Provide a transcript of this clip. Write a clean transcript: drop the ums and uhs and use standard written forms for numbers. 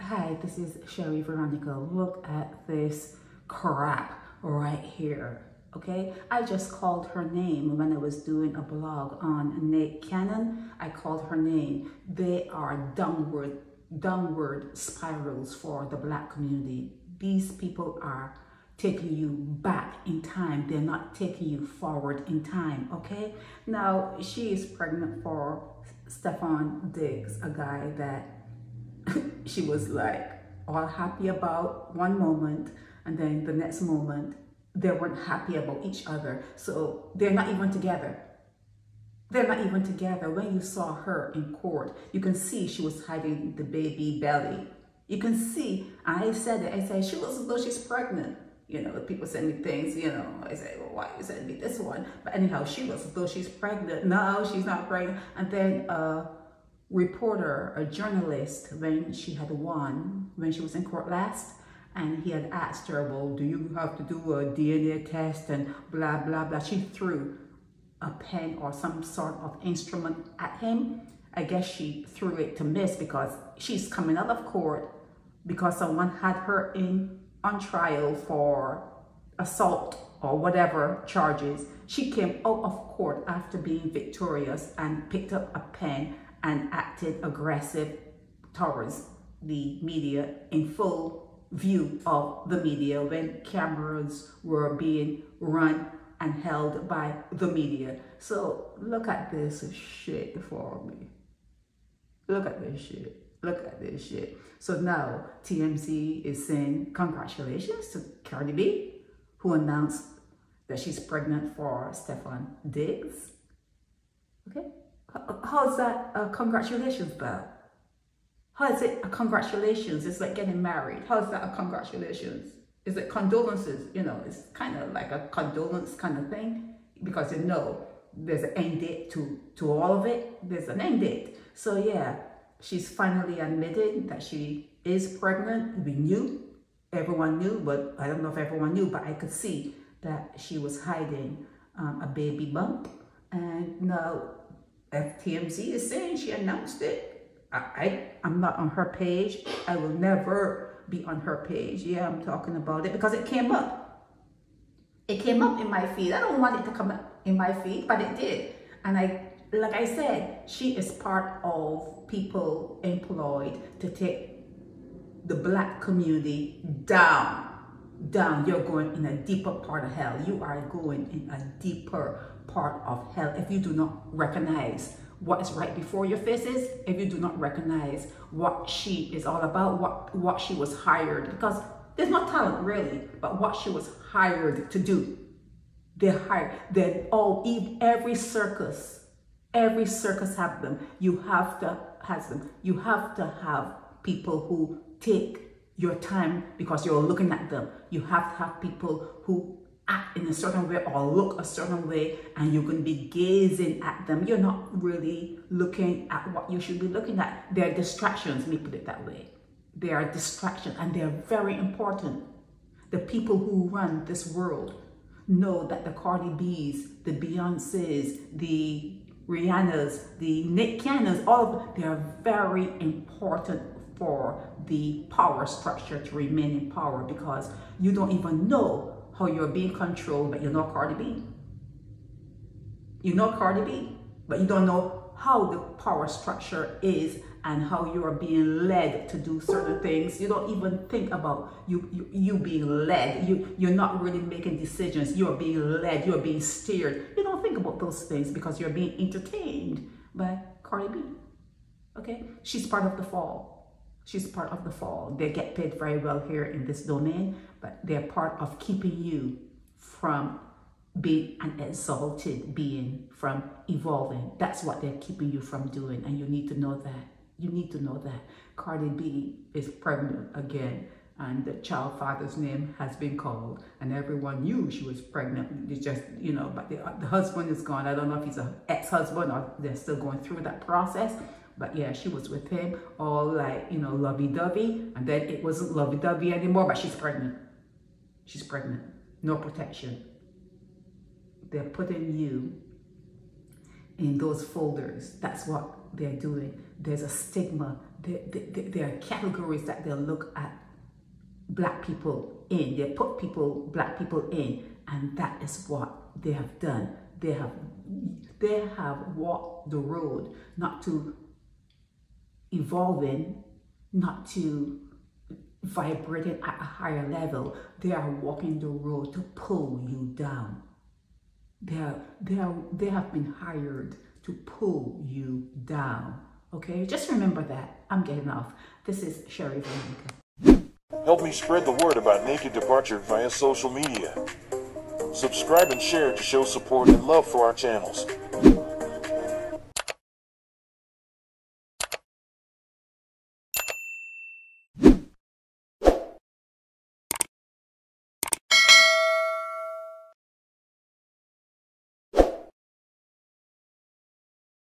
Hi, this is Sherry Veronica. Look at this crap right here. Okay, I just called her name when I was doing a blog on Nick Cannon. I called her name. They are downward spirals for the Black community. These people are taking you back in time. They're not taking you forward in time. Okay, now she is pregnant for Stefan Diggs, a guy that she was like all happy about one moment, and then the next moment they weren't happy about each other. So they're not even together. They're not even together. When you saw her in court, you can see she was hiding the baby belly. You can see, I said it, I said she looks as though she's pregnant. You know, people send me things, you know, I say, well, why you send me this one? But anyhow, she looks as though she's pregnant. No, she's not pregnant. And then reporter, a journalist, when she had won, when she was in court last, and he had asked her, well, do you have to do a DNA test and blah, blah, blah. She threw a pen or some sort of instrument at him. I guess she threw it to miss because she's coming out of court because someone had her on trial for assault or whatever charges. She came out of court after being victorious and picked up a pen and acted aggressive towards the media in full view of the media when cameras were being run and held by the media. So look at this shit for me. Look at this shit. Look at this shit. So now TMZ is saying congratulations to Cardi B, who announced that she's pregnant for Stefan Diggs. Okay? How's that a congratulations, though? How is it a congratulations? It's like getting married. How's that a congratulations? Is it condolences? You know, it's kind of like a condolence kind of thing because you know there's an end date to all of it. There's an end date. So yeah, she's finally admitted that she is pregnant. We knew, everyone knew, but I don't know if everyone knew, but I could see that she was hiding a baby bump. And now TMZ is saying she announced it. I'm not on her page. I will never be on her page. Yeah, I'm talking about it because it came up. It came up in my feed. I don't want it to come up in my feed, but it did. And like I said, she is part of people employed to take the Black community down. You're going in a deeper part of hell. You are going in a deeper part of hell if you do not recognize what is right before your faces, if you do not recognize what she is all about, what she was hired, because there's no talent really, but what she was hired to do. They're hired. Every circus have them. You have to have people who take your time because you're looking at them. You have to have people who act in a certain way or look a certain way, and you're going to be gazing at them. You're not really looking at what you should be looking at. They're distractions, let me put it that way. They are distractions, and they're very important. The people who run this world know that the Cardi B's, the Beyoncé's, the Rihanna's, the Nick Cannons, all of them, they are very important for the power structure to remain in power, because you don't even know how you're being controlled, but you know Cardi B. You know Cardi B, but you don't know how the power structure is and how you are being led to do certain things. You don't even think about you being led. You're not really making decisions. You're being led. You're being steered. You don't think about those things because you're being entertained by Cardi B. Okay? She's part of the fall. She's part of the fall. They get paid very well here in this domain, but they're part of keeping you from being an exalted being, from evolving. That's what they're keeping you from doing, and you need to know that. You need to know that. Cardi B is pregnant again, and the child father's name has been called, and everyone knew she was pregnant. It's just, you know, but the husband is gone. I don't know if he's an ex-husband or they're still going through that process. But yeah, she was with him all like, you know, lovey-dovey, and then it wasn't lovey-dovey anymore, but she's pregnant. She's pregnant. No protection. They're putting you in those folders. That's what they're doing. There's a stigma there are categories that they look at black people in. They put black people in, and that is what they have done. They have walked the road not to evolving, not to vibrating at a higher level. They are walking the road to pull you down. They have been hired to pull you down. Okay, just remember that. I'm getting off. This is Sherry Veronica. Help me spread the word about Naked Departure via social media. Subscribe and share to show support and love for our channels.